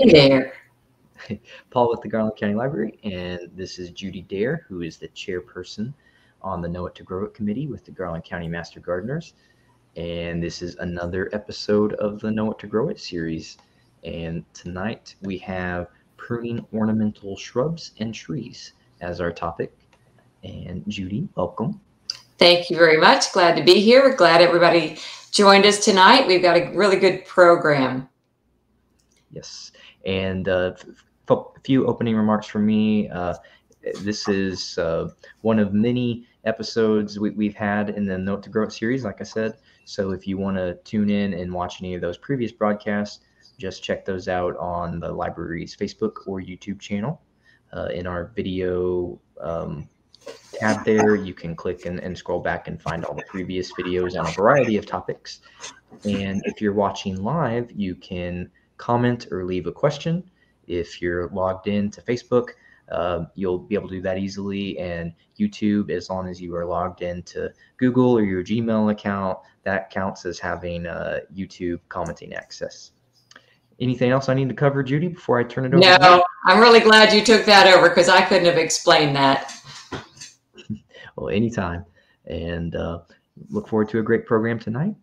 Hey there. Paul with the Garland County Library, and this is Judy Dare, who is the chairperson on the Know It to Grow It committee with the Garland County Master Gardeners. And this is another episode of the Know It to Grow It series. And tonight we have pruning ornamental shrubs and trees as our topic. And Judy, welcome. Thank you very much. Glad to be here. We're glad everybody joined us tonight. We've got a really good program. Yes. And a few opening remarks from me. This is one of many episodes we've had in the Note to Grow It series, like I said. So if you want to tune in and watch any of those previous broadcasts, just check those out on the library's Facebook or YouTube channel. In our video tab there, you can click and scroll back and find all the previous videos on a variety of topics. And if you're watching live, you can comment or leave a question. If you're logged in to Facebook, you'll be able to do that easily. And YouTube, as long as you are logged into Google or your Gmail account, that counts as having YouTube commenting access. Anything else I need to cover, Judy, before I turn it over? No, I'm really glad you took that over because I couldn't have explained that. Well, anytime. And look forward to a great program tonight,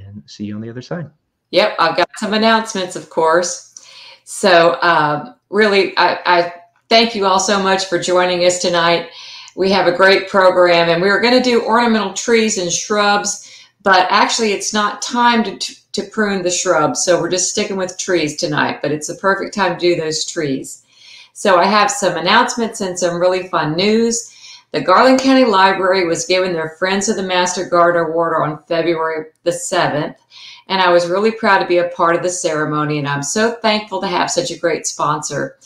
and see you on the other side. Yep, I've got some announcements, of course. So really, I thank you all so much for joining us tonight. We have a great program, and we were going to do ornamental trees and shrubs, but actually it's not time to prune the shrubs. So we're just sticking with trees tonight, but it's the perfect time to do those trees. So I have some announcements and some really fun news. The Garland County Library was given their Friends of the Master Gardener Award on February the 7th. And I was really proud to be a part of the ceremony, and I'm so thankful to have such a great sponsor.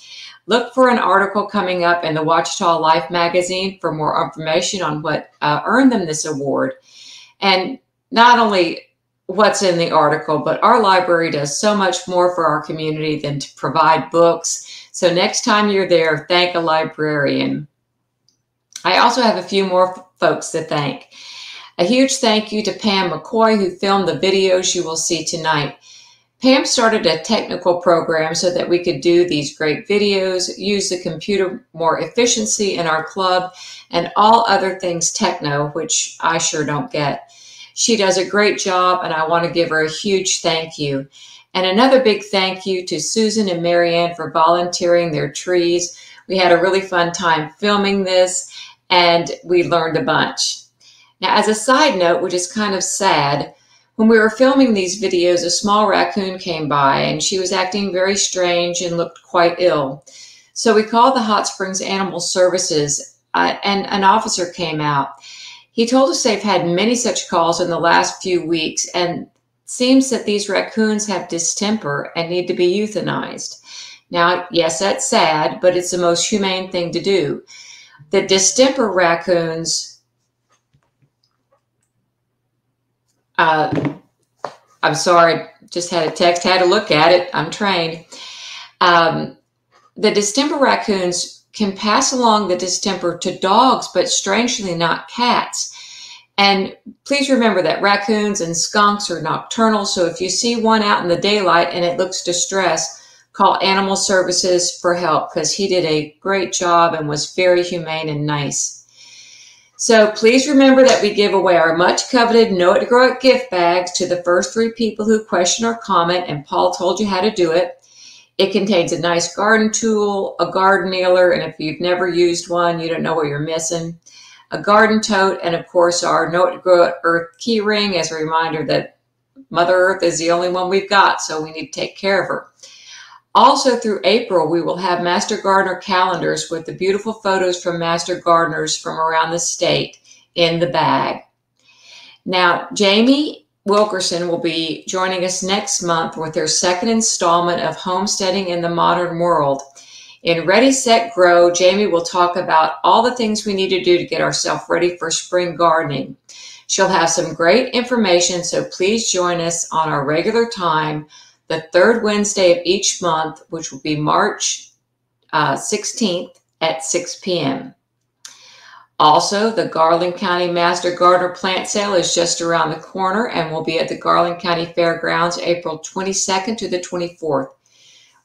Look for an article coming up in the Ouachita Life magazine for more information on what earned them this award. And not only what's in the article, but our library does so much more for our community than to provide books. So next time you're there, thank a librarian. I also have a few more folks to thank. A huge thank you to Pam McCoy, who filmed the videos you will see tonight. Pam started a technical program so that we could do these great videos, use the computer more efficiency in our club, and all other things techno, which I sure don't get. She does a great job, and I want to give her a huge thank you. And another big thank you to Susan and Marianne for volunteering their trees. We had a really fun time filming this, and we learned a bunch. Now, as a side note, which is kind of sad, when we were filming these videos, a small raccoon came by, and she was acting very strange and looked quite ill. So we called the Hot Springs Animal Services, and an officer came out. He told us they've had many such calls in the last few weeks, and it seems that these raccoons have distemper and need to be euthanized. Now, yes, that's sad, but it's the most humane thing to do. The distemper raccoons... I'm sorry, just had a text, had to look at it. I'm trained. The distemper raccoons can pass along the distemper to dogs, but strangely not cats. And please remember that raccoons and skunks are nocturnal. So if you see one out in the daylight and it looks distressed, call Animal Services for help, because he did a great job and was very humane and nice. So please remember that we give away our much coveted Know It to Grow It gift bags to the first 3 people who question or comment, and Paul told you how to do it. It contains a nice garden tool, a garden kneeler, and if you've never used one, you don't know what you're missing, a garden tote, and of course our Know It to Grow It Earth key ring as a reminder that Mother Earth is the only one we've got, so we need to take care of her. Also through April, we will have Master Gardener calendars with the beautiful photos from Master Gardeners from around the state in the bag. Now, Jamie Wilkerson will be joining us next month with their second installment of Homesteading in the Modern World. In Ready, Set, Grow, Jamie will talk about all the things we need to do to get ourselves ready for spring gardening. She'll have some great information, so please join us on our regular time, the 3rd Wednesday of each month, which will be March 16th at 6 p.m. Also, the Garland County Master Gardener Plant Sale is just around the corner and will be at the Garland County Fairgrounds April 22nd to the 24th.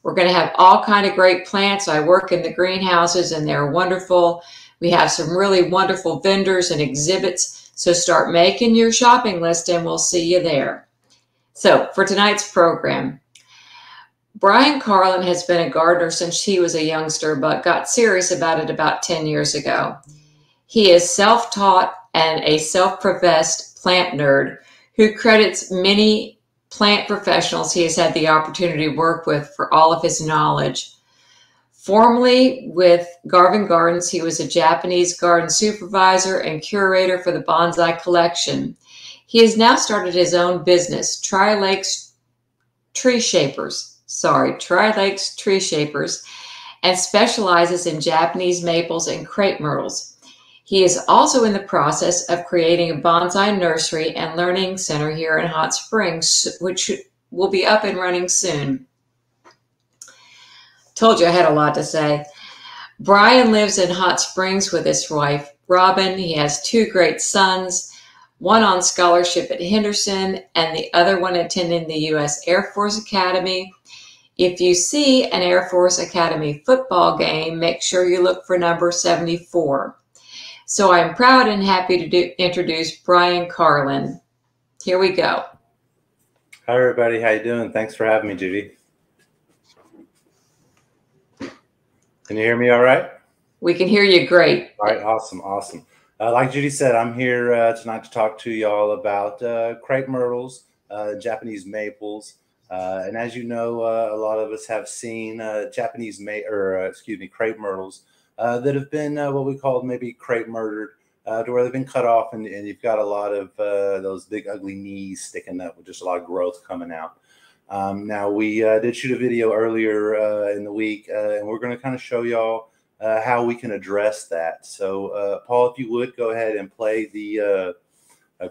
We're going to have all kind of great plants. I work in the greenhouses and they're wonderful. We have some really wonderful vendors and exhibits. So start making your shopping list and we'll see you there. So for tonight's program, Bryan Carlan has been a gardener since he was a youngster, but got serious about it about 10 years ago. He is self-taught and a self-professed plant nerd who credits many plant professionals he has had the opportunity to work with for all of his knowledge. Formerly with Garland Gardens, he was a Japanese garden supervisor and curator for the bonsai collection. He has now started his own business, Tri-Lakes Tree Shapers, and specializes in Japanese maples and crepe myrtles. He is also in the process of creating a bonsai nursery and learning center here in Hot Springs, which will be up and running soon. Told you I had a lot to say. Bryan lives in Hot Springs with his wife, Robin. He has 2 great sons, one on scholarship at Henderson and the other one attending the U.S. Air Force Academy. If you see an Air Force Academy football game, make sure you look for number 74. So I'm proud and happy to introduce Bryan Carlan. Here we go. Hi, everybody. How you doing? Thanks for having me, Judy. Can you hear me all right? We can hear you great. All right. Awesome. Awesome. Like Judy said, I'm here tonight to talk to y'all about crepe myrtles, Japanese maples. And as you know, a lot of us have seen crepe myrtles that have been what we call maybe crepe murdered, to where they've been cut off and you've got a lot of those big ugly knees sticking up with just a lot of growth coming out. Now we did shoot a video earlier in the week and we're going to kind of show y'all how we can address that. So Paul, if you would go ahead and play the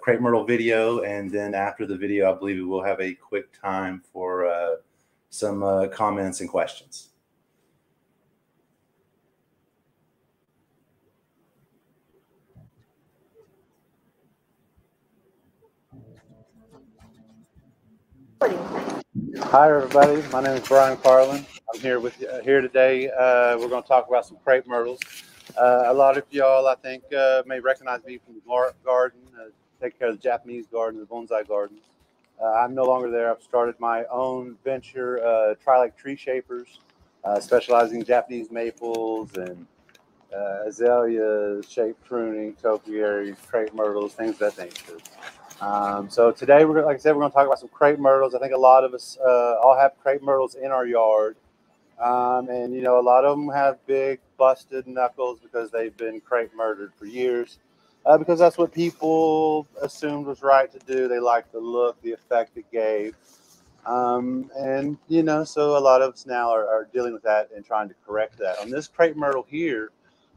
crepe myrtle video, and then after the video, I believe we will have a quick time for some comments and questions. Hi, everybody. My name is Bryan Carlan. I'm here today. We're going to talk about some crepe myrtles. A lot of y'all, I think, may recognize me from the garden. Take care of the Japanese garden, the bonsai garden. I'm no longer there. I've started my own venture, Tri-Lakes Tree Shapers, specializing in Japanese maples and azaleas, shaped pruning, topiaries, crepe myrtles, things of that nature. So today, like I said, we're going to talk about some crepe myrtles. I think a lot of us all have crepe myrtles in our yard. And, you know, a lot of them have big busted knuckles because they've been crepe murdered for years. Because that's what people assumed was right to do. They liked the look, the effect it gave. And, you know, so a lot of us now are dealing with that and trying to correct that. On this crepe myrtle here,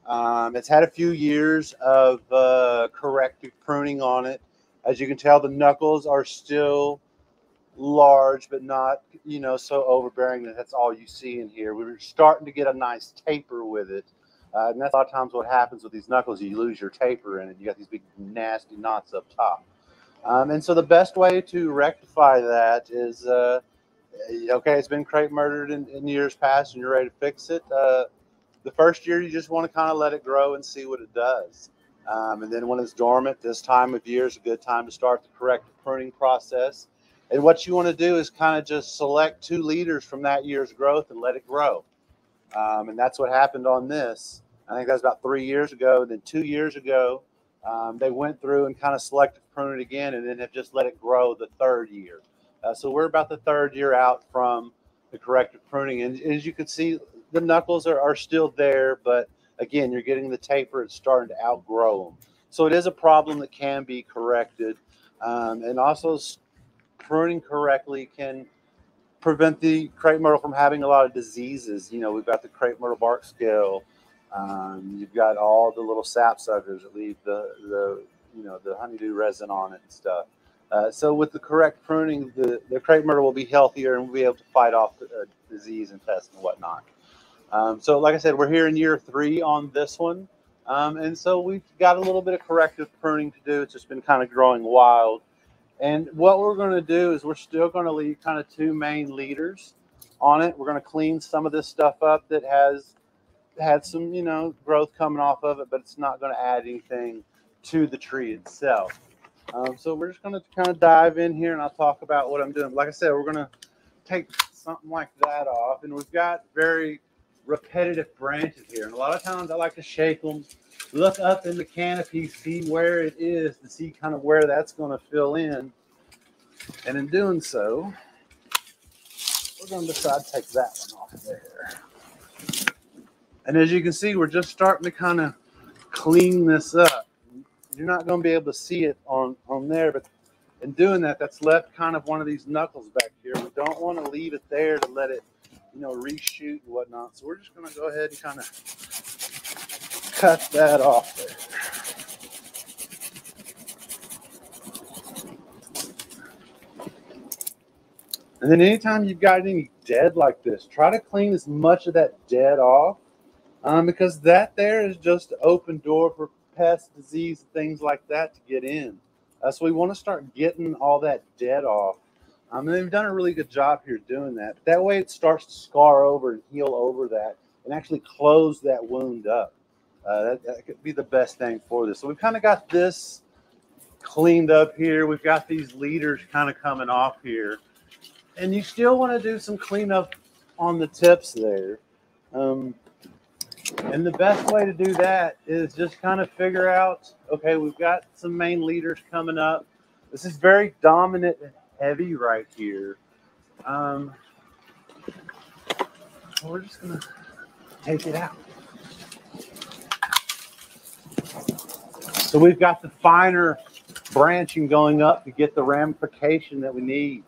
it's had a few years of corrective pruning on it. As you can tell, the knuckles are still large, but not, you know, so overbearing that that's all you see in here. We're starting to get a nice taper with it. And that's a lot of times what happens with these knuckles. You lose your taper in it. You got these big nasty knots up top. And so the best way to rectify that is, okay, it's been crepe murdered in years past and you're ready to fix it. The first year, you just want to kind of let it grow and see what it does. And then when it's dormant, this time of year is a good time to start the corrective pruning process. And what you want to do is kind of just select 2 leaders from that year's growth and let it grow. And that's what happened on this. I think that was about 3 years ago. And then 2 years ago, they went through and kind of selective pruned it again and then have just let it grow the 3rd year. So we're about the 3rd year out from the corrective pruning. And as you can see, the knuckles are still there, but again, you're getting the taper. It's starting to outgrow them. So it is a problem that can be corrected. And also pruning correctly can prevent the crepe myrtle from having a lot of diseases. You know, we've got the Crepe Myrtle Bark Scale. You've got all the little sap suckers that leave the honeydew resin on it and stuff. So with the correct pruning, the crepe myrtle will be healthier and will be able to fight off disease and pests and whatnot. So like I said, we're here in year 3 on this one. And so we've got a little bit of corrective pruning to do. It's just been kind of growing wild. And what we're going to do is we're still going to leave kind of 2 main leaders on it. We're going to clean some of this stuff up that has had some, you know, growth coming off of it, but it's not going to add anything to the tree itself. So we're just going to kind of dive in here, and I'll talk about what I'm doing. Like I said, we're going to take something like that off, and we've got very repetitive branches here. And a lot of times I like to shake them, look up in the canopy, see where it is, to see kind of where that's going to fill in. And in doing so, we're going to decide to take that one off there. And as you can see, we're just starting to kind of clean this up. You're not going to be able to see it on there, but in doing that, that's left kind of one of these knuckles back here. We don't want to leave it there to let it, you know, reshoot and whatnot. So we're just going to go ahead and kind of cut that off there. And then anytime you've got any dead like this, try to clean as much of that dead off, because that there is just an open door for pests, disease, and things like that to get in. So we want to start getting all that dead off. And they've done a really good job here doing that. That way it starts to scar over and heal over that and actually close that wound up. That could be the best thing for this. So we've kind of got this cleaned up here. We've got these leaders kind of coming off here. And you still want to do some cleanup on the tips there. And the best way to do that is just kind of figure out, okay, we've got some main leaders coming up. This is very dominant and heavy right here. We're just going to take it out. So we've got the finer branching going up to get the ramification that we need.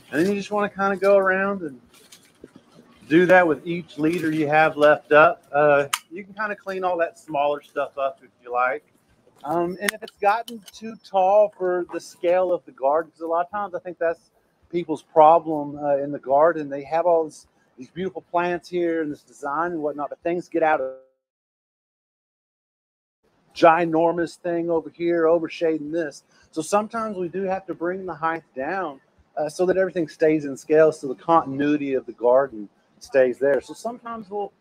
And then you just want to kind of go around and do that with each leader you have left up. You can kind of clean all that smaller stuff up if you like. And if it's gotten too tall for the scale of the garden, because a lot of times I think that's people's problem in the garden. They have all these beautiful plants here and this design and whatnot, but things get out of ginormous thing over here, overshading this. So sometimes we do have to bring the height down so that everything stays in scale, so the continuity of the garden stays there. So sometimes we'll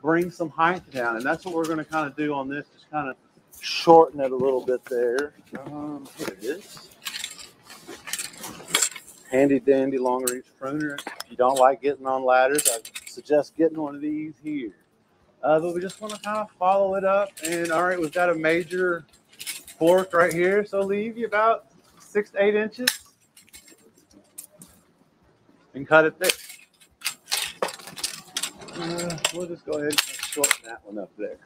bring some height down, and that's what we're going to kind of do on this, just kind of shorten it a little bit there. Here it is. Handy dandy long reach pruner. If you don't like getting on ladders, I suggest getting one of these here. But we just want to kind of follow it up. And all right, we've got a major fork right here, so leave you about 6 to 8 inches and cut it there. We'll just go ahead and shorten that one up there.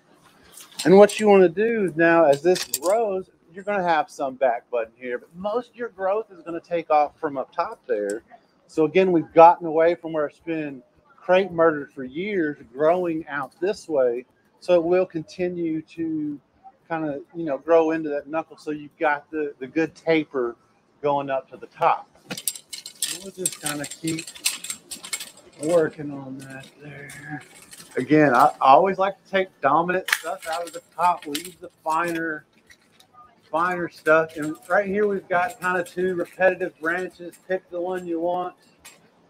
And what you want to do now, as this grows, you're going to have some back button here, but most of your growth is going to take off from up top there. So again, we've gotten away from where it's been crepe myrtle for years, growing out this way. So it will continue to kind of, you know, grow into that knuckle. So you've got the good taper going up to the top. We'll just kind of keep working on that there. Again, I always like to take dominant stuff out of the top, leave the finer stuff. And right here we've got kind of 2 repetitive branches. Pick the one you want.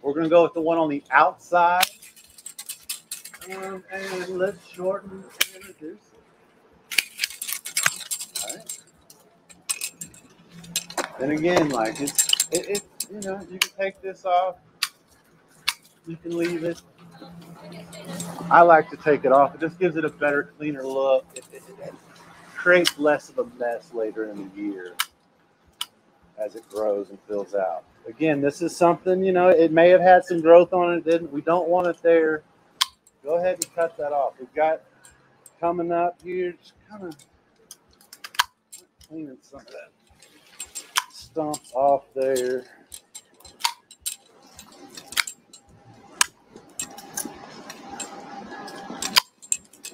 We're going to go with the one on the outside. And let's shorten and reduce it. All right. And again, like it, you know, you can take this off. You can leave it. I like to take it off. It just gives it a better, cleaner look. It creates less of a mess later in the year as it grows and fills out. Again, this is something, you know, it may have had some growth on it. Didn't we? Don't want it there. Go ahead and cut that off. We've got coming up here, just kind of cleaning some of that stumps off there.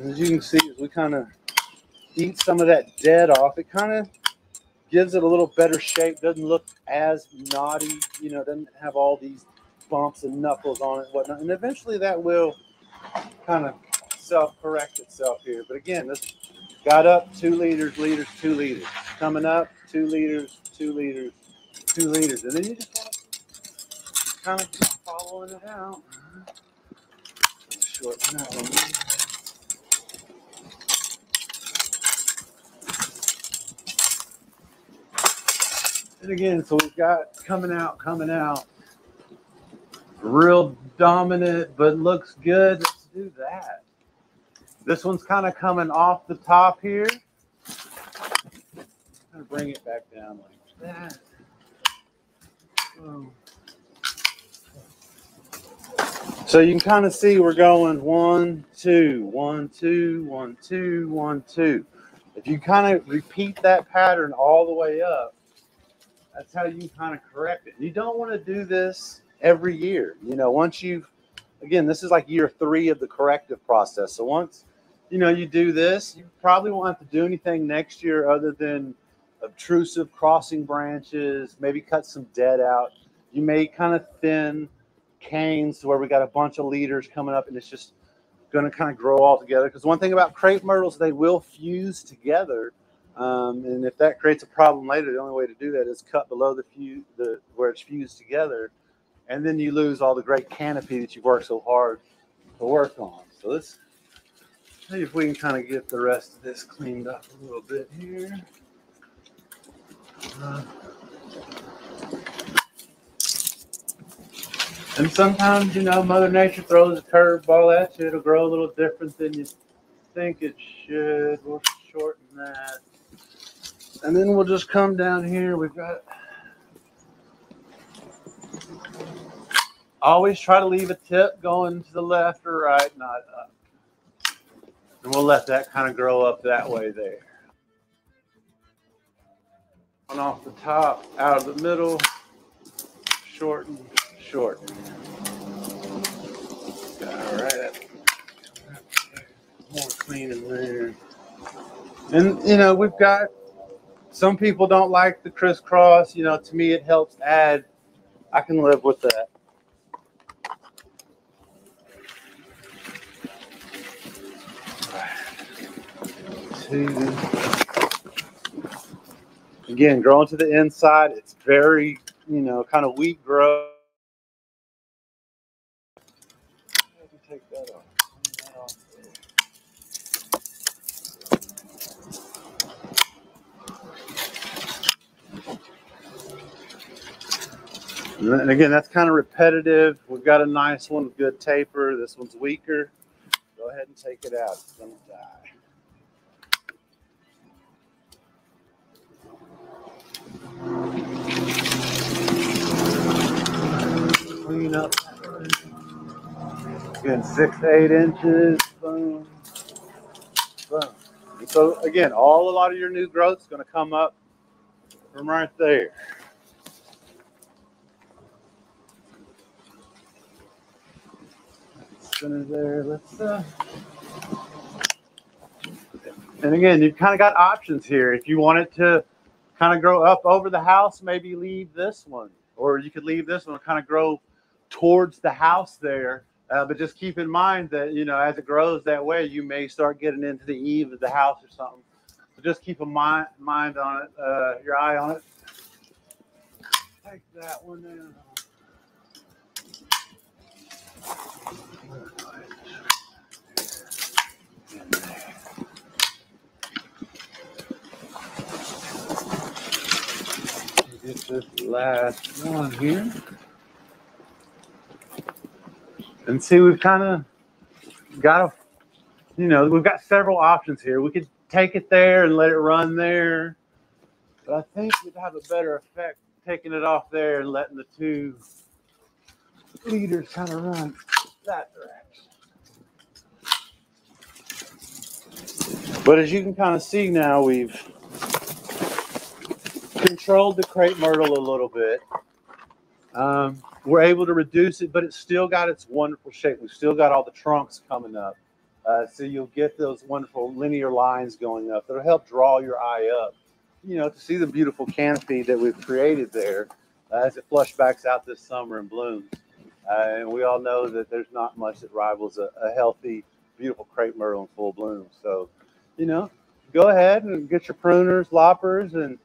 As you can see, as we kind of eat some of that dead off, it kind of gives it a little better shape. Doesn't look as knotty, you know, doesn't have all these bumps and knuckles on it and whatnot. And eventually that will kind of self-correct itself here. But again, this got up 2 liters, 2 liters. Coming up 2 liters, 2 liters, 2 liters. And then you just want to kind of keep following it out. Shorten that one. And again, so we've got coming out. Real dominant, but looks good. Let's do that. This one's kind of coming off the top here. I'm gonna bring it back down like that. Boom. So you can kind of see we're going 1, 2, 1, 2, 1, 2, 1, 2. If you kind of repeat that pattern all the way up, that's how you kind of correct it. You don't want to do this every year. You know, once you've, again, this is like year 3 of the corrective process. So once, you know, you do this, you probably won't have to do anything next year other than obtrusive crossing branches, maybe cut some dead out. You may kind of thin canes to where we got a bunch of leaders coming up and it's just going to kind of grow all together. Because one thing about crepe myrtles, they will fuse together. And if that creates a problem later, the only way to do that is cut below the where it's fused together. And then you lose all the great canopy that you've worked so hard to work on. So let's see if we can kind of get the rest of this cleaned up a little bit here. And sometimes, you know, Mother Nature throws a curveball at you. It'll grow a little different than you think it should. We'll shorten that. And then we'll just come down here. We've got... Always try to leave a tip going to the left or right, not up. And we'll let that kind of grow up that way there. On off the top, out of the middle, shorten, shorten. All right. More clean in there. And, you know, we've got, some people don't like the crisscross. You know, to me, it helps add. I can live with that. Again, growing to the inside, it's very, you know, kind of weak growth. Take that off. And again, that's kind of repetitive. We've got a nice one with good taper. This one's weaker. Go ahead and take it out. It's going to die. Clean up. Again, 6 to 8 inches. Boom. Boom. And so again, a lot of your new growth is going to come up from right there. Center there. Let's. And again, you've kind of got options here. If you want it to kind of grow up over the house, maybe leave this one, or you could leave this one and kind of grow towards the house there. But just keep in mind that, you know, as it grows that way, you may start getting into the eave of the house or something. So just keep a mind on it, your eye on it. Take that one down. Get this last one here. And see, we've kind of got you know, we've got several options here. We could take it there and let it run there. But I think we'd have a better effect taking it off there and letting the 2 leaders kind of run that direction. But as you can kind of see now, we've controlled the crepe myrtle a little bit. We're able to reduce it, but it's still got its wonderful shape. We've still got all the trunks coming up. So you'll get those wonderful linear lines going up that'll help draw your eye up, you know, to see the beautiful canopy that we've created there as it flush backs out this summer and blooms. And we all know that there's not much that rivals a healthy, beautiful crepe myrtle in full bloom. So, you know, go ahead and get your pruners, loppers, and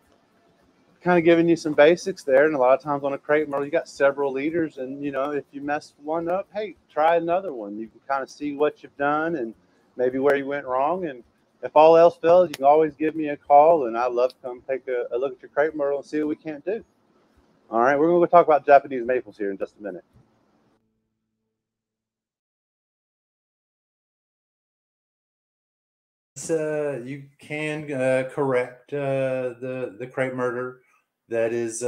kind of giving you some basics there. And a lot of times on a crepe myrtle, you got several leaders, and you know, if you mess one up, hey, try another one. You can kind of see what you've done and maybe where you went wrong. And if all else fails, you can always give me a call, and I'd love to come take a look at your crepe myrtle and see what we can't do. All right, we're going to talk about Japanese maples here in just a minute. You can correct the crepe myrtle that is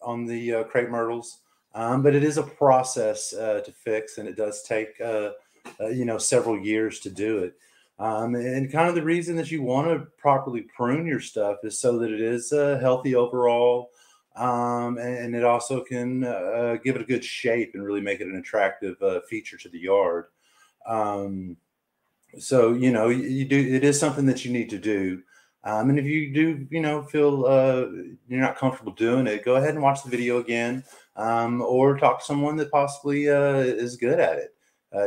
on the crepe myrtles, but it is a process to fix, and it does take you know, several years to do it. And kind of the reason that you want to properly prune your stuff is so that it is healthy overall, and it also can give it a good shape and really make it an attractive feature to the yard. So, you know, it is something that you need to do. And if you do, you know, feel you're not comfortable doing it, go ahead and watch the video again, or talk to someone that possibly is good at it.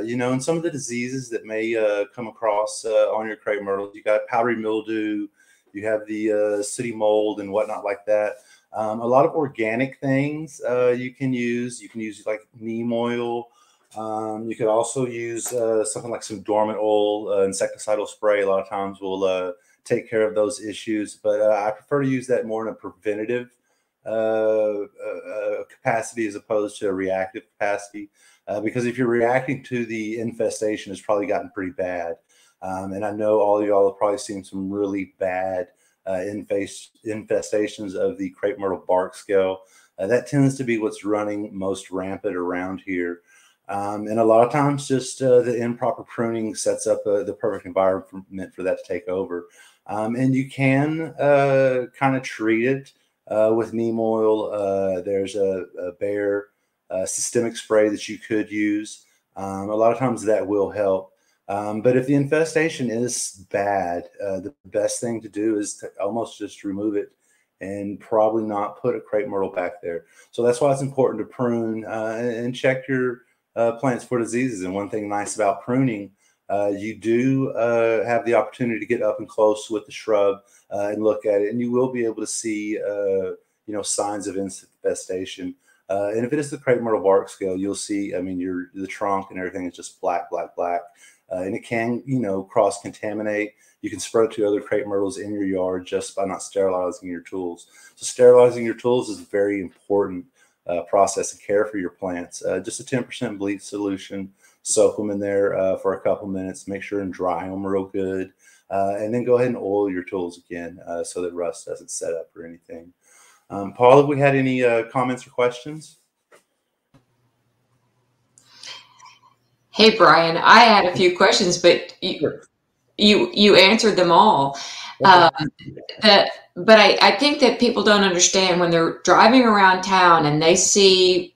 You know, and some of the diseases that may come across on your crepe myrtles, you got powdery mildew, you have the sooty mold and whatnot like that. A lot of organic things you can use. You can use like neem oil. You could also use something like some dormant oil, insecticidal spray. A lot of times will take care of those issues, but I prefer to use that more in a preventative capacity as opposed to a reactive capacity, because if you're reacting to the infestation, it's probably gotten pretty bad. And I know all of y'all have probably seen some really bad infestations of the Crepe Myrtle Bark Scale. That tends to be what's running most rampant around here. And a lot of times just the improper pruning sets up the perfect environment for that to take over. And you can kind of treat it with neem oil. There's a Bayer systemic spray that you could use. A lot of times that will help. But if the infestation is bad, the best thing to do is to almost just remove it and probably not put a crepe myrtle back there. So that's why it's important to prune and check your plants for diseases. And one thing nice about pruning, you do have the opportunity to get up and close with the shrub and look at it, and you will be able to see you know, signs of infestation. And if it is the Crepe Myrtle Bark Scale, you'll see, I mean, the trunk and everything is just black, black, black. And it can, you know, cross-contaminate. You can spread it to other crepe myrtles in your yard just by not sterilizing your tools. So sterilizing your tools is a very important process of care for your plants. Just a 10% bleach solution, soak them in there for a couple minutes, make sure and dry them real good, and then go ahead and oil your tools again so that rust doesn't set up or anything. Paul, have we had any comments or questions? Hey, Brian, I had a few questions, but you answered them all. Okay. But I think that people don't understand when they're driving around town and they see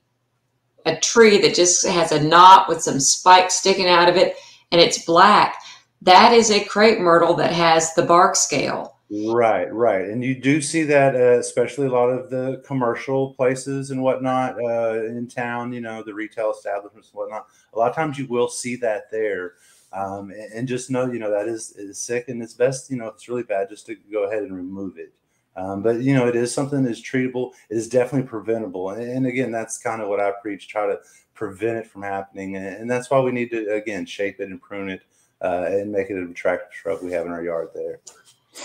a tree that just has a knot with some spikes sticking out of it and it's black. That is a crepe myrtle that has the bark scale. Right, right. And you do see that, especially a lot of the commercial places and whatnot in town, you know, the retail establishments and whatnot. A lot of times you will see that there. And just know, you know, that is sick, and it's best, you know, if it's really bad, just to go ahead and remove it. But, you know, it is something that is treatable. It is definitely preventable. And again, that's kind of what I preach, try to prevent it from happening. And that's why we need to, again, shape it and prune it and make it an attractive shrub we have in our yard there.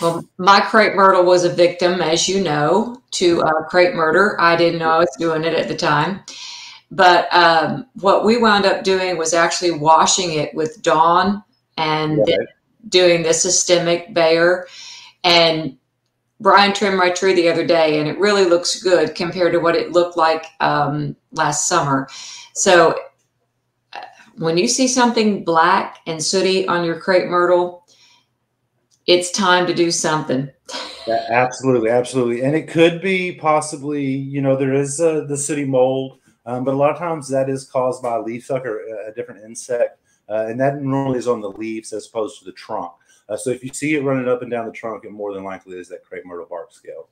Well, my crepe myrtle was a victim, as you know, to crepe murder. I didn't know I was doing it at the time. But what we wound up doing was actually washing it with Dawn and doing the systemic Bayer. And Brian trimmed my tree the other day, and it really looks good compared to what it looked like last summer. So when you see something black and sooty on your crepe myrtle, it's time to do something. Yeah, absolutely, absolutely. And it could be possibly, you know, there is the sooty mold, but a lot of times that is caused by a leaf sucker, a different insect, and that normally is on the leaves as opposed to the trunk. So if you see it running up and down the trunk, it more than likely is that Crepe Myrtle Bark Scale.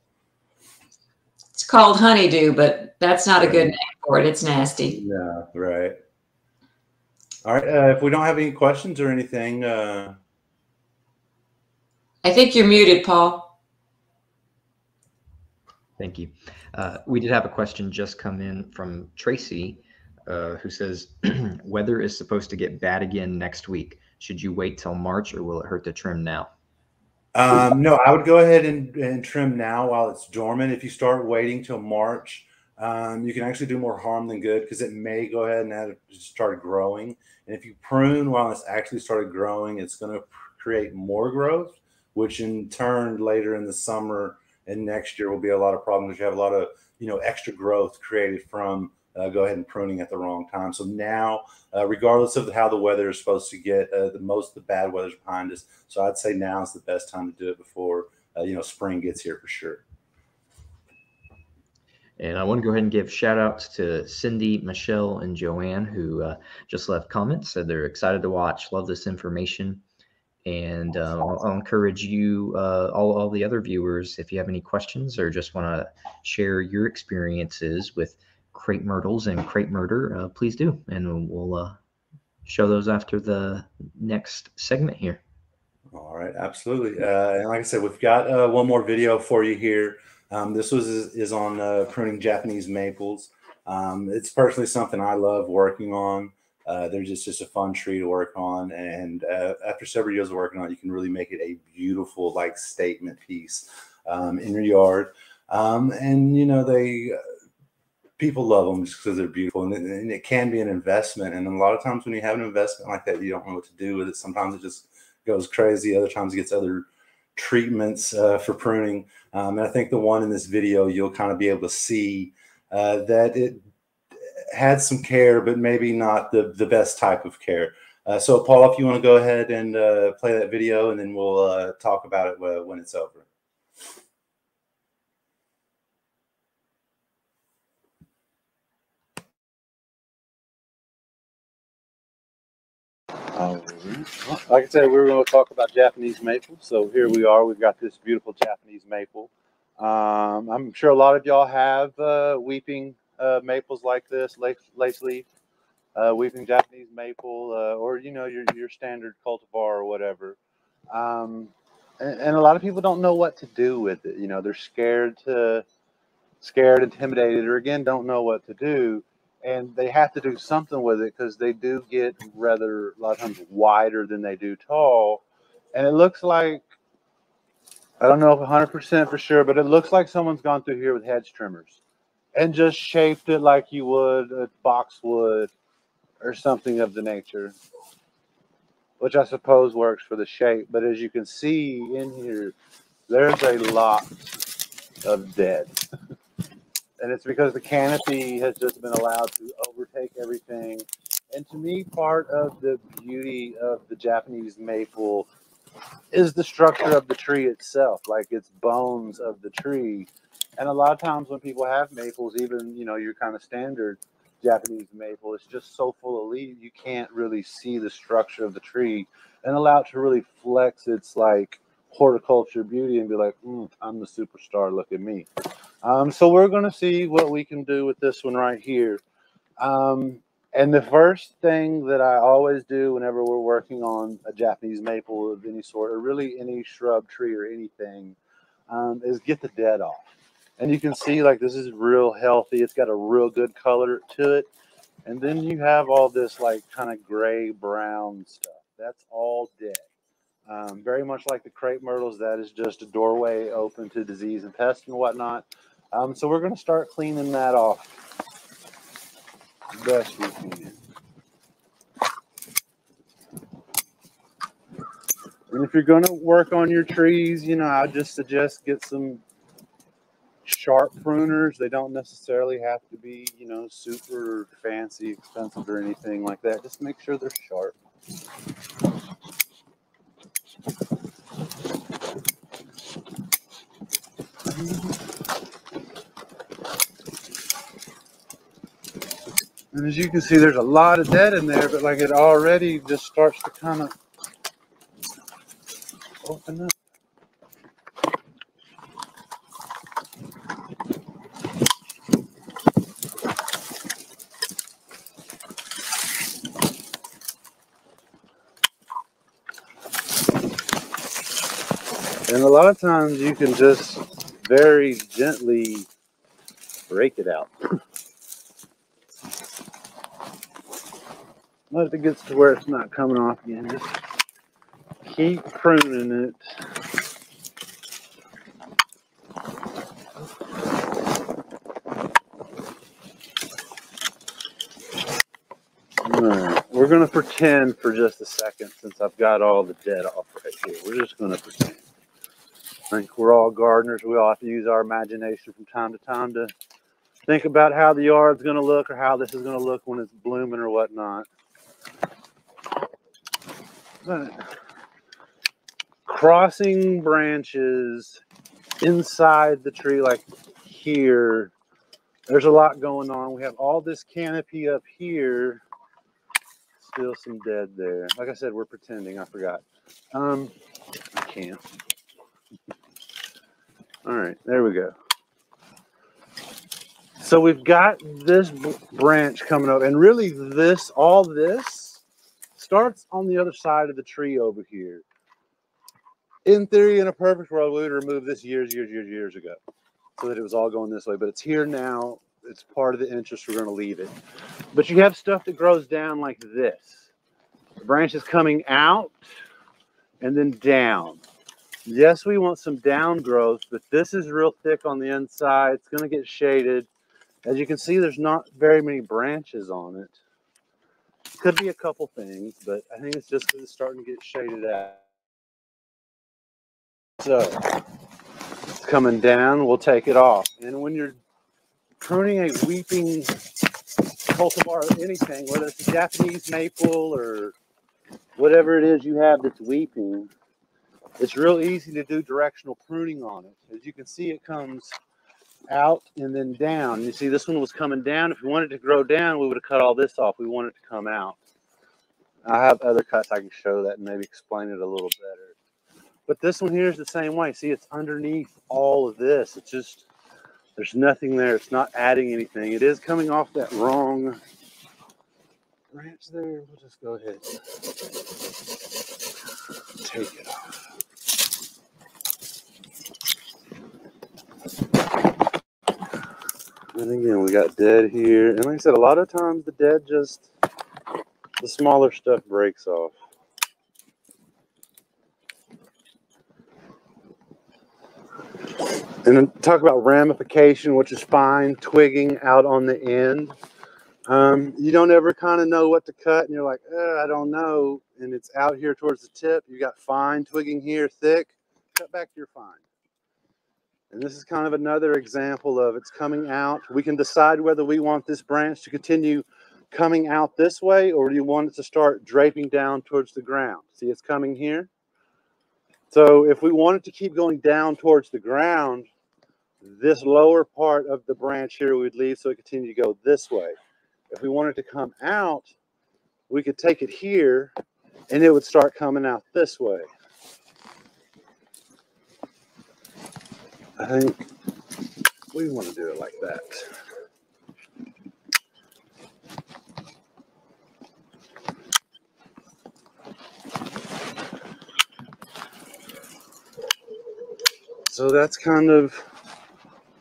It's called honeydew, but that's not a good name for it. It's nasty. Yeah, right. All right. If we don't have any questions or anything, I think you're muted, Paul. Thank you. We did have a question just come in from Tracy, who says, weather is supposed to get bad again next week. Should you wait till March, or will it hurt to trim now? No, I would go ahead and trim now while it's dormant. If you start waiting till March, you can actually do more harm than good, because it may go ahead and have it start growing. And if you prune while it's actually started growing, it's going to create more growth, which in turn later in the summer and next year will be a lot of problems. You have a lot of extra growth created from go ahead and pruning at the wrong time. So now, regardless of how the weather is supposed to get, the bad weather's behind us. So I'd say now is the best time to do it before spring gets here for sure. And I want to go ahead and give shout outs to Cindy, Michelle, and Joanne, who just left comments, said they're excited to watch, love this information. And I'll encourage you, all the other viewers, if you have any questions or just want to share your experiences with crepe myrtles and crepe murder, please do. And we'll show those after the next segment here. All right, absolutely. And like I said, we've got one more video for you here. This is on pruning Japanese maples. It's personally something I love working on. They're just a fun tree to work on, and after several years of working on it, you can really make it a beautiful statement piece in your yard. And people love them just because they're beautiful, and it can be an investment. And a lot of times when you have an investment like that, you don't know what to do with it. Sometimes it just goes crazy. Other times it gets other treatments for pruning. And I think the one in this video, you'll kind of be able to see that it had some care, but maybe not the best type of care. So Paul, if you want to go ahead and play that video, and then we'll talk about it when it's over. Like I said, we were going to talk about Japanese maple. So here we are. We've got this beautiful Japanese maple. I'm sure a lot of y'all have weeping maples like this, lace leaf, weeping Japanese maple, or your standard cultivar or whatever. And a lot of people don't know what to do with it. They're scared, intimidated, or again don't know what to do. And they have to do something with it because they do get rather, a lot of times, wider than they do tall. And it looks like, I don't know if 100% for sure, but it looks like someone's gone through here with hedge trimmers and just shaped it like you would a boxwood or something of the nature, which I suppose works for the shape. But as you can see in here, there's a lot of dead. And it's because the canopy has just been allowed to overtake everything. And to me, part of the beauty of the Japanese maple is the structure of the tree itself, like its bones of the tree. And a lot of times when people have maples, even, your kind of standard Japanese maple, it's just so full of leaves, you can't really see the structure of the tree and allow it to really flex its horticulture beauty and be like, I'm the superstar, look at me. So we're going to see what we can do with this one right here. And the first thing that I always do whenever we're working on a Japanese maple of any sort, or really any shrub, tree, or anything, is get the dead off. And you can see this is real healthy. It's got a real good color to it. And then you have all this kind of gray brown stuff. That's all dead. Very much like the crepe myrtles, that is just a doorway open to disease and pests and whatnot. So we're going to start cleaning that off best we can. And if you're going to work on your trees, I just suggest get some sharp pruners. They don't necessarily have to be, super fancy, expensive, or anything like that. Just make sure they're sharp. And as you can see, there's a lot of dead in there, but it already just starts to kind of open up. And a lot of times you can just very gently break it out. Once it gets to where it's not coming off again, just keep pruning it. Alright, we're going to pretend for just a second, since I've got all the dead off right here. We're just going to pretend. I think we're all gardeners. We all have to use our imagination from time to time to think about how the yard's going to look or how this is going to look when it's blooming or whatnot. But crossing branches inside the tree, like here, there's a lot going on. We have all this canopy up here. Still some dead there. Like I said, we're pretending. I forgot. I can't. All right, there we go. So we've got this branch coming up, and really all this starts on the other side of the tree over here. In theory, in a perfect world, we would remove this years ago so that it was all going this way, but it's here now. It's part of the interest. We're going to leave it. But you have stuff that grows down like this. The branch is coming out and then down. Yes, we want some down growth, but this is real thick on the inside. It's going to get shaded. As you can see, there's not very many branches on it. Could be a couple things, but I think it's just because it's starting to get shaded out. So it's coming down, we'll take it off. And when you're pruning a weeping cultivar or anything, whether it's a Japanese maple or whatever it is you have that's weeping, it's real easy to do directional pruning on it. As you can see, it comes out and then down. You see, this one was coming down. If we wanted to grow down, we would have cut all this off. We want it to come out. I have other cuts I can show that and maybe explain it a little better. But this one here is the same way. See, it's underneath all of this. It's just, there's nothing there. It's not adding anything. It is coming off that wrong branch there. We'll just go ahead and take it off. And again, we got dead here. And like I said, a lot of times the dead just, the smaller stuff breaks off. And then talk about ramification, which is fine, twigging out on the end. You don't ever kind of know what to cut, and you're like, I don't know. And it's out here towards the tip. You got fine twigging here, thick. Cut back to your fine. And this is kind of another example of it's coming out. We can decide whether we want this branch to continue coming out this way, or do you want it to start draping down towards the ground? See, it's coming here. So if we want it to keep going down towards the ground, this lower part of the branch here we'd leave so it continue to go this way. If we want it to come out, we could take it here and it would start coming out this way. I think we want to do it like that. So that's kind of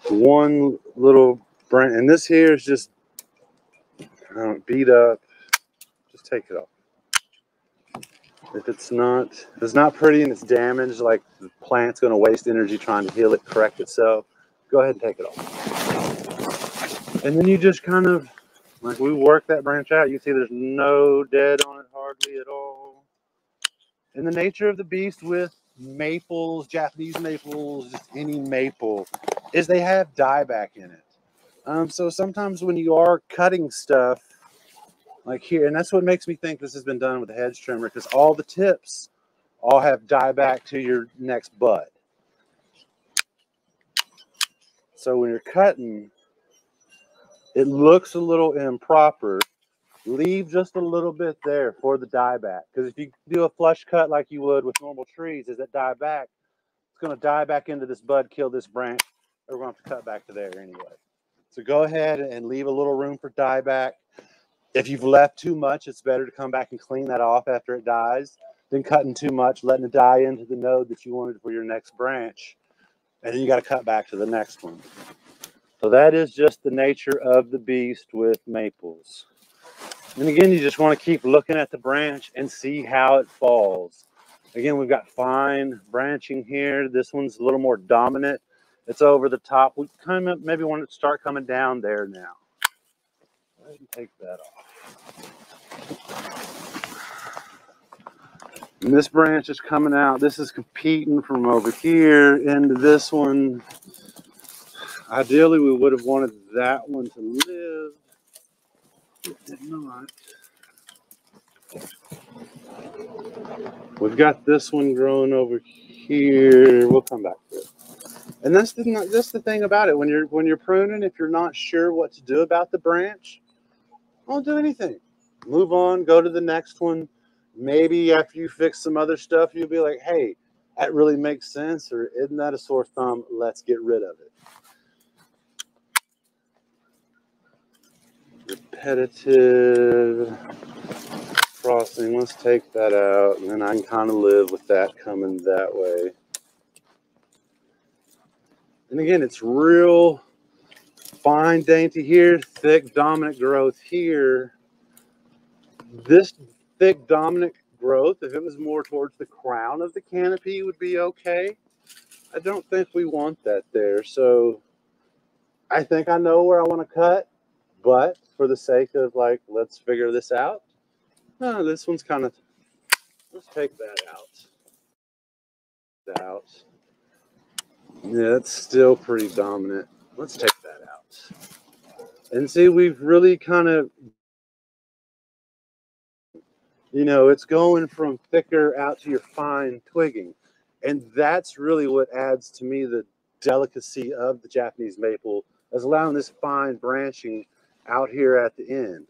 one little branch. And this here is just beat up. Just take it off. If it's not pretty and it's damaged, like the plant's going to waste energy trying to heal it, correct itself, go ahead and take it off. And then you just kind of, like we work that branch out. You see there's no dead on it hardly at all. And the nature of the beast with maples, Japanese maples, just any maple, is they have dieback in it. So sometimes when you are cutting stuff like here, and that's what makes me think this has been done with a hedge trimmer, because all the tips all have dieback to your next bud. So when you're cutting, it looks a little improper. Leave just a little bit there for the dieback, because if you do a flush cut like you would with normal trees, as it die back, it's going to die back into this bud, kill this branch. We're going to have to cut back to there anyway. So go ahead and leave a little room for dieback. If you've left too much, it's better to come back and clean that off after it dies than cutting too much, letting it die into the node that you wanted for your next branch. and then you got to cut back to the next one. So that is just the nature of the beast with maples. And again, you just want to keep looking at the branch and see how it falls. Again, we've got fine branching here. This one's a little more dominant. It's over the top. We kind of maybe want to start coming down there now. Go ahead and take that off. And this branch is coming out. This is competing from over here into this one. Ideally, we would have wanted that one to live. It did not. We've got this one growing over here. We'll come back to it. And that's the thing about it. When you're pruning, if you're not sure what to do about the branch, don't do anything. Move on. Go to the next one. Maybe after you fix some other stuff, you'll be like, "Hey, that really makes sense," or "Isn't that a sore thumb? Let's get rid of it." Repetitive crossing. Let's take that out, and then I can kind of live with that coming that way. And again, it's real fine, dainty here, thick, dominant growth here. This thick, dominant growth, if it was more towards the crown of the canopy, would be okay. I don't think we want that there. So I think I know where I want to cut, but for the sake of like, let's figure this out. No, this one's kind of, let's take that out. Yeah, it's still pretty dominant. Let's take that out. And see, we've really kind of, you know, it's going from thicker out to your fine twigging. And that's really what adds to me the delicacy of the Japanese maple, is allowing this fine branching out here at the end.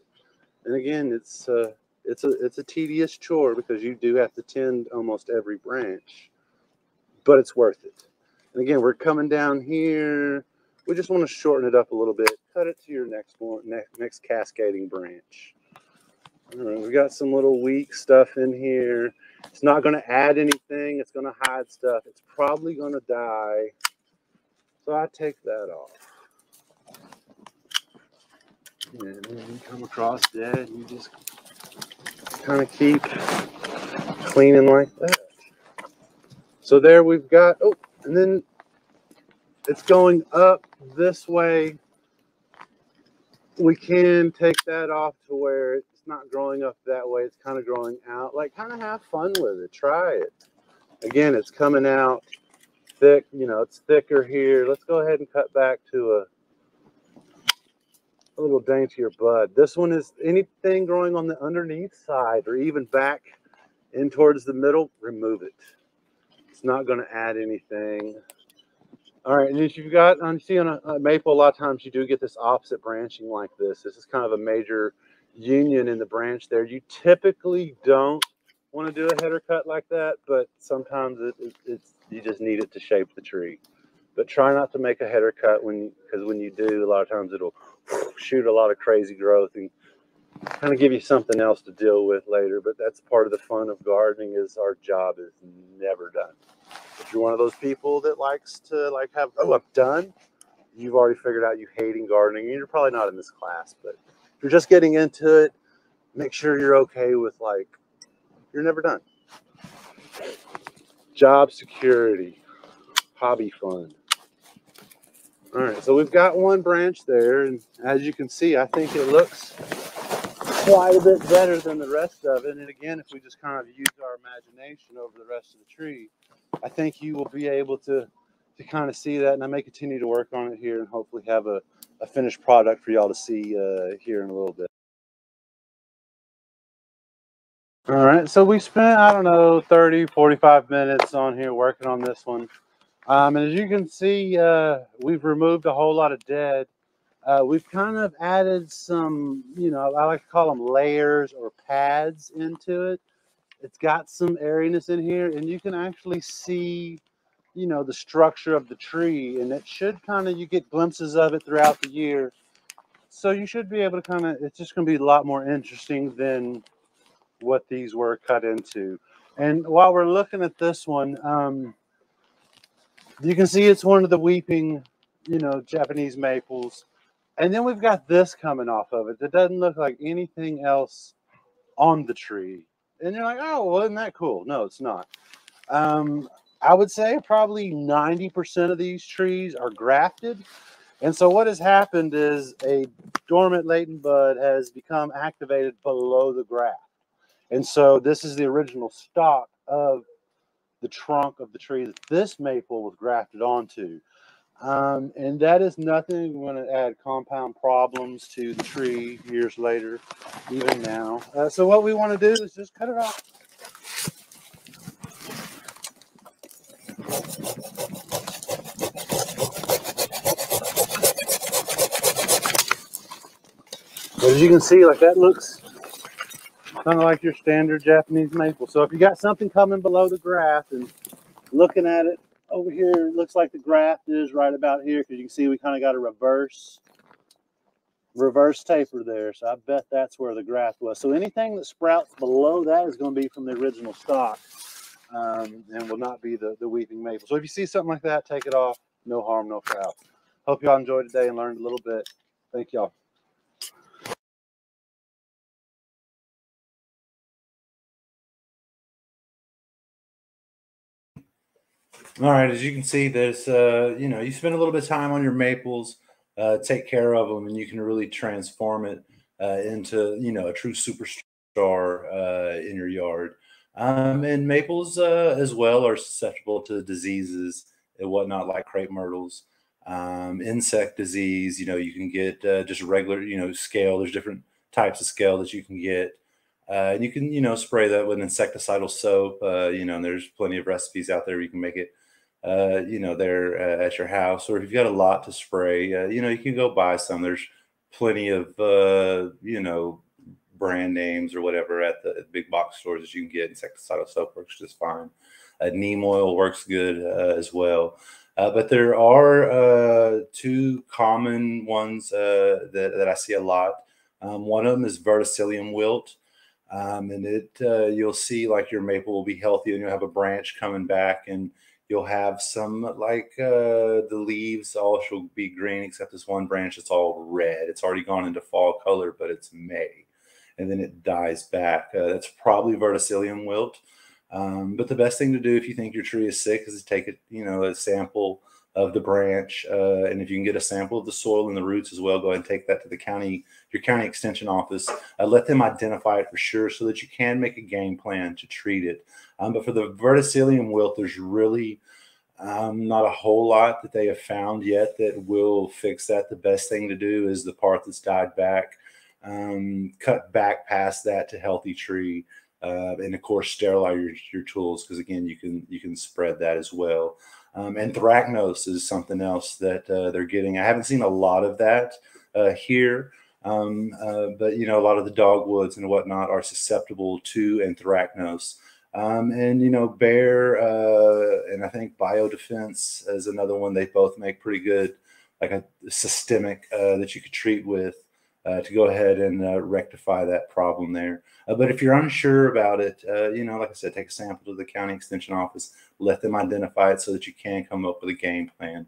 And again, it's a tedious chore because you do have to tend almost every branch, but it's worth it. And again, we're coming down here. We just want to shorten it up a little bit. Cut it to your next one, next cascading branch. All right, we got some little weak stuff in here. It's not going to add anything. It's going to hide stuff. It's probably going to die. So I take that off. And then you come across that and you just kind of keep cleaning like that. So there we've got, oh, and then it's going up this way. We can take that off to where it's not growing up that way. It's kind of growing out. Like, kind of have fun with it. Try it. Again, it's coming out thick. You know, it's thicker here. Let's go ahead and cut back to a little daintier bud. This one is anything growing on the underneath side or even back in towards the middle, remove it. It's not going to add anything. All right, and if you've got, you see on a maple, a lot of times you do get this opposite branching like this. This is kind of a major union in the branch there. You typically don't want to do a header cut like that, but sometimes you just need it to shape the tree. But try not to make a header cut because when you do, a lot of times it'll shoot a lot of crazy growth and kind of give you something else to deal with later. But that's part of the fun of gardening, is our job is never done. If you're one of those people that likes to have, oh, I'm done, you've already figured out you hating gardening, and you're probably not in this class. But if you're just getting into it, make sure you're okay with you're never done. Job security, hobby fun. All right, so we've got one branch there, and as you can see, I think it looks quite a bit better than the rest of it. And again, if we just kind of use our imagination over the rest of the tree, I think you will be able to kind of see that. And I may continue to work on it here and hopefully have a finished product for y'all to see here in a little bit. All right, so we spent, I don't know, 30, 45 minutes on here working on this one. And as you can see, we've removed a whole lot of dead. We've kind of added some, you know, I like to call them layers or pads into it. It's got some airiness in here, and you can actually see, you know, the structure of the tree, and it should kind of, you get glimpses of it throughout the year. So you should be able to kind of, it's just going to be a lot more interesting than what these were cut into. And while we're looking at this one, You can see it's one of the weeping, you know, Japanese maples. And then we've got this coming off of it that doesn't look like anything else on the tree. And you're like, oh, well, isn't that cool? No, it's not. I would say probably 90% of these trees are grafted. And so what has happened is a dormant latent bud has become activated below the graft. And so this is the original stock of the trunk of the tree that this maple was grafted onto. And that is nothing going to add compound problems to the tree years later, even now. So what we want to do is just cut it off. But as you can see, like that looks kind of like your standard Japanese maple. So if you got something coming below the graft and looking at it over here, it looks like the graft is right about here, because you can see we kind of got a reverse taper there. So I bet that's where the graft was. So anything that sprouts below that is going to be from the original stock, and will not be the weeping maple. So if you see something like that, take it off. No harm, no foul. Hope y'all enjoyed today and learned a little bit. Thank y'all. All right, as you can see, there's, you know, you spend a little bit of time on your maples, take care of them, and you can really transform it into, you know, a true superstar in your yard. And maples as well are susceptible to diseases and whatnot, like crepe myrtles, insect disease. You know, you can get just regular, you know, scale. There's different types of scale that you can get. And you can, you know, spray that with insecticidal soap, you know, and there's plenty of recipes out there where you can make it, you know, there at your house. Or if you've got a lot to spray, you know, you can go buy some. There's plenty of, you know, brand names or whatever at the big box stores that you can get. Insecticidal soap works just fine. Neem oil works good as well. But there are two common ones that I see a lot. One of them is verticillium wilt. And you'll see like your maple will be healthy and you'll have a branch coming back, and you'll have some like the leaves all shall be green except this one branch that's all red. It's already gone into fall color, but it's May, and then it dies back. That's probably verticillium wilt. But the best thing to do if you think your tree is sick is to take it, you know, a sample of the branch, and if you can get a sample of the soil and the roots as well, go ahead and take that to the your county extension office. Let them identify it for sure so that you can make a game plan to treat it. But for the verticillium wilt, there's really not a whole lot that they have found yet that will fix that. The best thing to do is the part that's died back, cut back past that to healthy tree, and of course sterilize your tools, because again you can spread that as well. Anthracnose is something else that they're getting. I haven't seen a lot of that here, but you know, a lot of the dogwoods and whatnot are susceptible to anthracnose. And you know, Bayer and I think Biodefense is another one. They both make pretty good, like a systemic that you could treat with to go ahead and rectify that problem there. But if you're unsure about it, you know, like I said, take a sample to the county extension office, let them identify it so that you can come up with a game plan.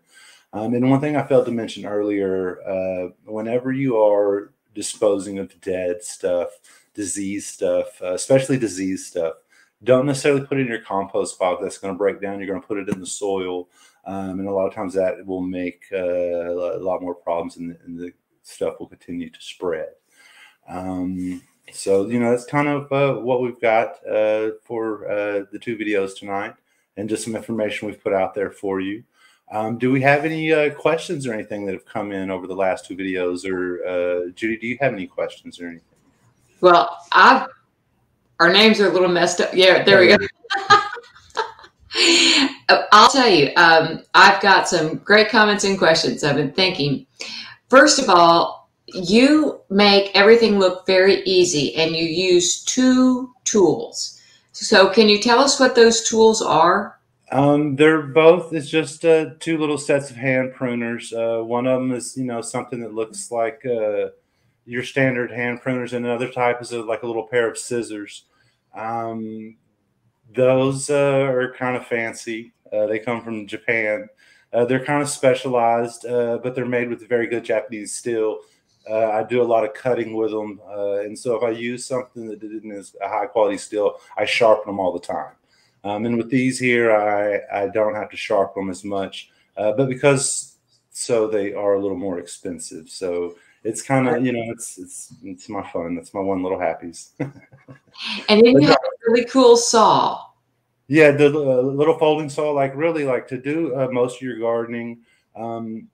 And one thing I failed to mention earlier, whenever you are disposing of dead stuff, disease stuff, especially disease stuff, don't necessarily put it in your compost pile. That's going to break down. You're going to put it in the soil. And a lot of times that will make a lot more problems, and the stuff will continue to spread. So, you know, that's kind of what we've got for the two videos tonight, and just some information we've put out there for you. Do we have any questions or anything that have come in over the last two videos? Or Judy, do you have any questions or anything? Well, our names are a little messed up. Yeah, there we go. I'll tell you, I've got some great comments and questions. I've been thinking. First of all, you make everything look very easy, and you use two tools. So can you tell us what those tools are? They're both, it's just two little sets of hand pruners. One of them is, you know, something that looks like your standard hand pruners, and another type is like a little pair of scissors. Those are kind of fancy. They come from Japan. They're kind of specialized, but they're made with very good Japanese steel. I do a lot of cutting with them. And so if I use something that isn't as a high quality steel, I sharpen them all the time. And with these here, I don't have to sharpen them as much, but because they are a little more expensive. So it's kind of, it's my fun. That's my one little happies. And then you have a really cool saw. Yeah, the little folding saw, really to do most of your gardening. You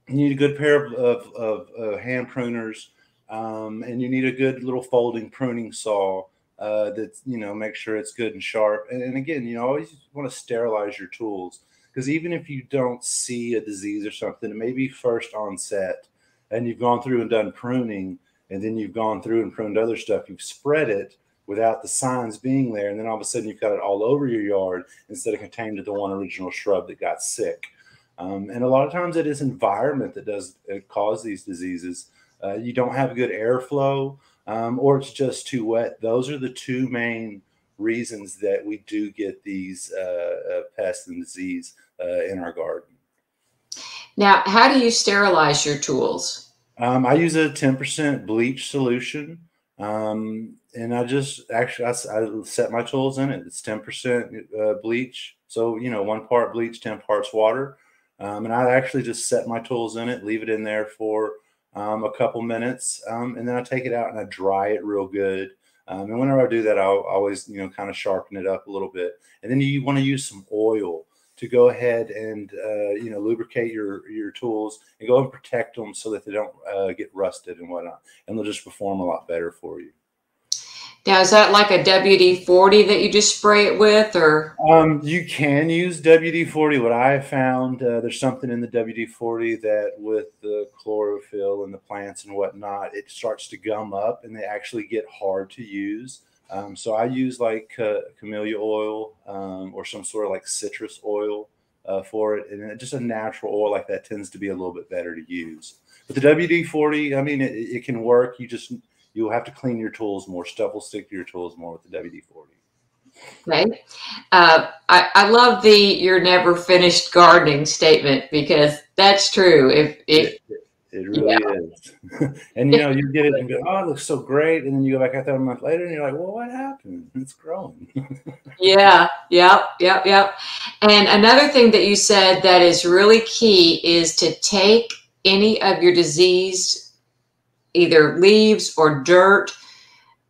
need a good pair of hand pruners, and you need a good little folding pruning saw that make sure it's good and sharp. And again, you always want to sterilize your tools, because even if you don't see a disease or something, it may be first onset, and you've gone through and done pruning, and then you've gone through and pruned other stuff. You've spread it without the signs being there, and then all of a sudden you've got it all over your yard instead of contained to the one original shrub that got sick. And a lot of times it is environment that does cause these diseases. You don't have good airflow, or it's just too wet. Those are the two main reasons that we do get these pests and disease in our garden. Now, how do you sterilize your tools? I use a 10% bleach solution. And I set my tools in it. It's 10% bleach. So, 1 part bleach, 10 parts water. And I actually just set my tools in it, leave it in there for a couple minutes. And then I take it out and I dry it real good. And whenever I do that, I'll always, kind of sharpen it up a little bit. And then you want to use some oil to go ahead and, lubricate your tools and go and protect them so that they don't get rusted and whatnot. And they'll just perform a lot better for you. Now, is that like a WD-40 that you just spray it with, or? You can use WD-40. What I have found, there's something in the WD-40 that with the chlorophyll and the plants and whatnot, it starts to gum up and they actually get hard to use. So I use camellia oil or some sort of citrus oil for it. And just a natural oil like that tends to be a little bit better to use. But the WD-40, I mean, it can work. You'll have to clean your tools more. Stuff will stick to your tools more with the WD-40. Okay. I love the "you're never finished gardening" statement, because that's true. It really is. And you get it and go, oh, it looks so great. And then you go back out there a month later and you're like, well, what happened? It's growing. Yeah. Yep. And another thing that you said that is really key is to take any of your diseased either leaves or dirt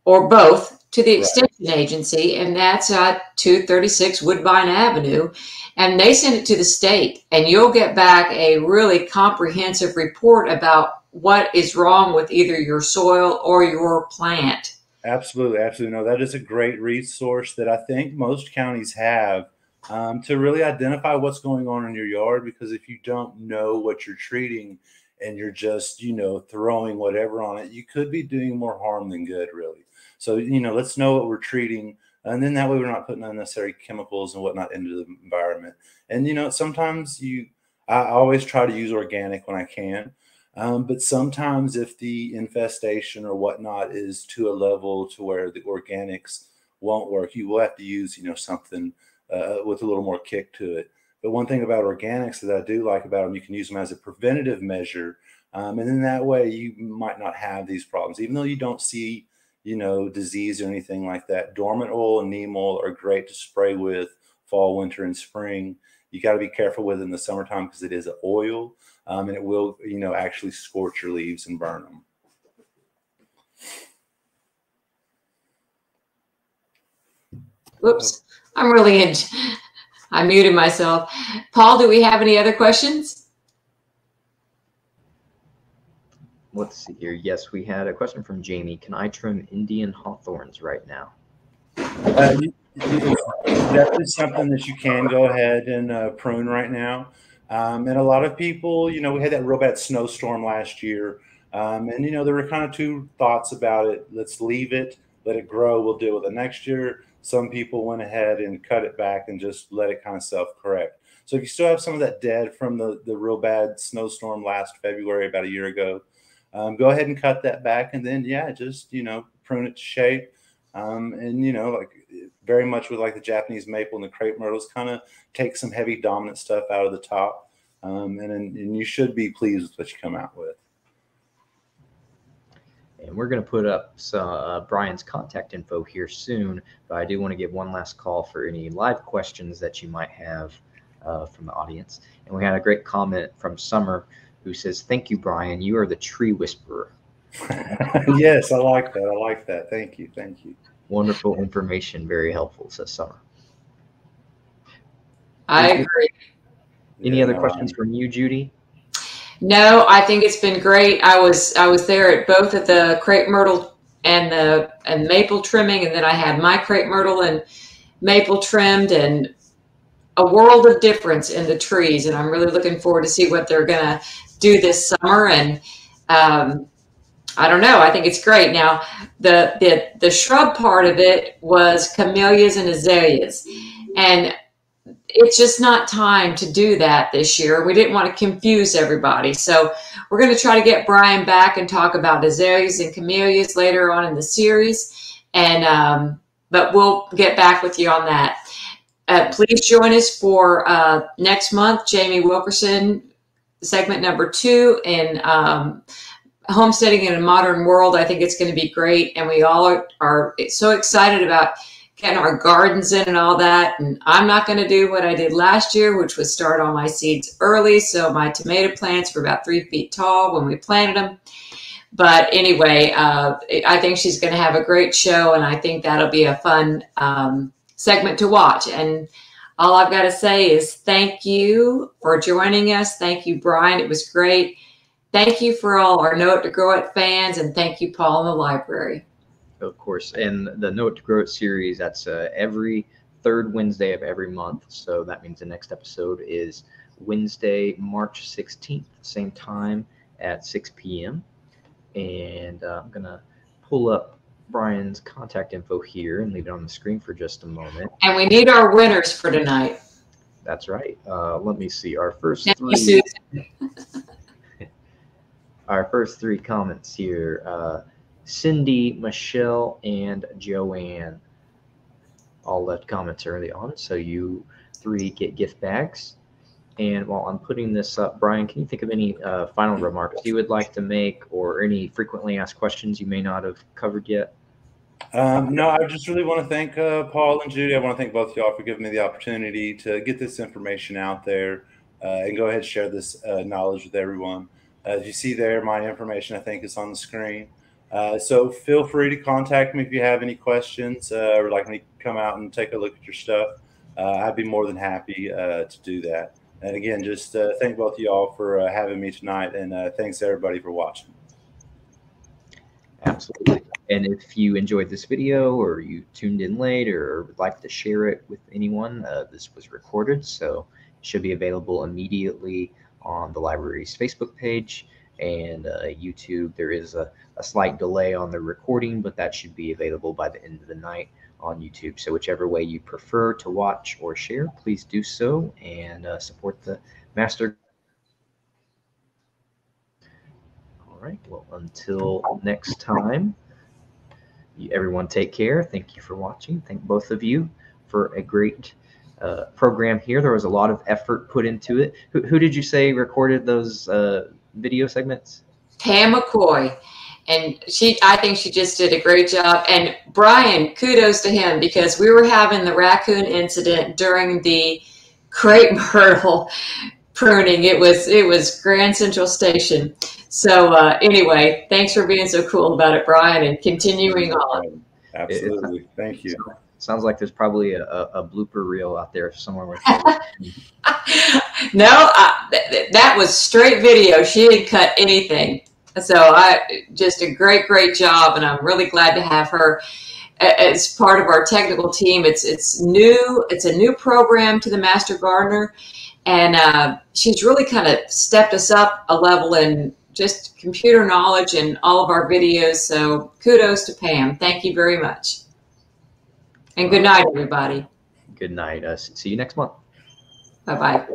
or both to the extension agency, and that's at 236 Woodbine Avenue, and they send it to the state, and you'll get back a really comprehensive report about what is wrong with either your soil or your plant. Absolutely. No, that is a great resource that I think most counties have to really identify what's going on in your yard, because if you don't know what you're treating and you're just, throwing whatever on it, you could be doing more harm than good, really. So, let's know what we're treating. And then that way we're not putting unnecessary chemicals and whatnot into the environment. And, sometimes I always try to use organic when I can. But sometimes if the infestation or whatnot is to a level to where the organics won't work, you will have to use, something with a little more kick to it. But one thing about organics that I do like about them, you can use them as a preventative measure. And then that way you might not have these problems, even though you don't see, disease or anything like that. Dormant oil and neem oil are great to spray with fall, winter, and spring. You got to be careful with it in the summertime because it is an oil, and it will, actually scorch your leaves and burn them. Whoops, I muted myself. Paul, do we have any other questions? Let's see here. Yes, we had a question from Jamie. Can I trim Indian hawthorns right now? That is something that you can go ahead and prune right now. And a lot of people, we had that real bad snowstorm last year. And, there were kind of two thoughts about it. Let's leave it, let it grow. We'll deal with it next year. Some people went ahead and cut it back and just let it kind of self-correct. So if you still have some of that dead from the real bad snowstorm last February, about a year ago, go ahead and cut that back. And then, just, prune it to shape. And, very much with like the Japanese maple and the crepe myrtles, kind of take some heavy dominant stuff out of the top. And you should be pleased with what you come out with. And we're going to put up some, Bryan's contact info here soon, but I do want to give one last call for any live questions that you might have from the audience. And we had a great comment from Summer who says, "Thank you, Bryan. You are the tree whisperer." Yes, I like that. I like that. Thank you. Thank you. Wonderful information. Very helpful, says Summer. I agree. Any other questions from you, Judy? No, I think it's been great. I was there at both of the crepe myrtle and maple trimming, and then I had my crepe myrtle and maple trimmed, and a world of difference in the trees. And I'm really looking forward to see what they're gonna do this summer. And I don't know. I think it's great. Now, the shrub part of it was camellias and azaleas, and it's just not time to do that this year. We didn't want to confuse everybody. So we're going to try to get Bryan back and talk about azaleas and camellias later on in the series. And but we'll get back with you on that. Please join us for next month, Jamie Wilkerson, segment number 2 in homesteading in a modern world. I think it's going to be great. And we all are so excited about getting our gardens in and all that. And I'm not going to do what I did last year, which was start all my seeds early. So my tomato plants were about 3 feet tall when we planted them. But anyway, I think she's going to have a great show, and I think that'll be a fun segment to watch. And all I've got to say is thank you for joining us. Thank you, Bryan. It was great. Thank you for all our Know It to Grow It fans, and thank you, Paul, in the library. Of course. And the Know It to Grow It series, that's every third Wednesday of every month. So that means the next episode is Wednesday, March 16th, same time at 6 p.m. And I'm going to pull up Bryan's contact info here and leave it on the screen for just a moment. And we need our winners for tonight. That's right. Let me see. Our first Thank three. you, Susan. Our first 3 comments here. Cindy, Michelle, and Joanne all left comments early on, so you 3 get gift bags. And while I'm putting this up, Bryan, can you think of any final remarks you would like to make, or any frequently asked questions you may not have covered yet? No, I just really want to thank Paul and Judy. I want to thank both of y'all for giving me the opportunity to get this information out there and go ahead and share this knowledge with everyone. As you see there, my information, I think, is on the screen. So feel free to contact me if you have any questions or like me to come out and take a look at your stuff. I'd be more than happy to do that. And again, just thank both of y'all for having me tonight, and thanks everybody for watching. Absolutely. And if you enjoyed this video, or you tuned in late, or would like to share it with anyone, this was recorded, so it should be available immediately on the library's Facebook page and YouTube. There is a slight delay on the recording, but that should be available by the end of the night on YouTube. So whichever way you prefer to watch or share, please do so, and support the Master. All right, well, until next time, everyone take care. Thank you for watching. Thank both of you for a great program here. There was a lot of effort put into it. Who did you say recorded those video segments? Pam McCoy. And I think she just did a great job. And Bryan, kudos to him, because we were having the raccoon incident during the crepe myrtle pruning. It was Grand Central Station. So anyway, thanks for being so cool about it, Bryan, and continuing on. Absolutely. Thank you. Sounds like there's probably a blooper reel out there somewhere with No, that was straight video. She didn't cut anything. So just a great job, and I'm really glad to have her as part of our technical team. It's new. It's a new program to the Master Gardener, and she's really kind of stepped us up a level in just computer knowledge and all of our videos. So kudos to Pam. Thank you very much. And good night, everybody. Good night. See you next month. Bye-bye.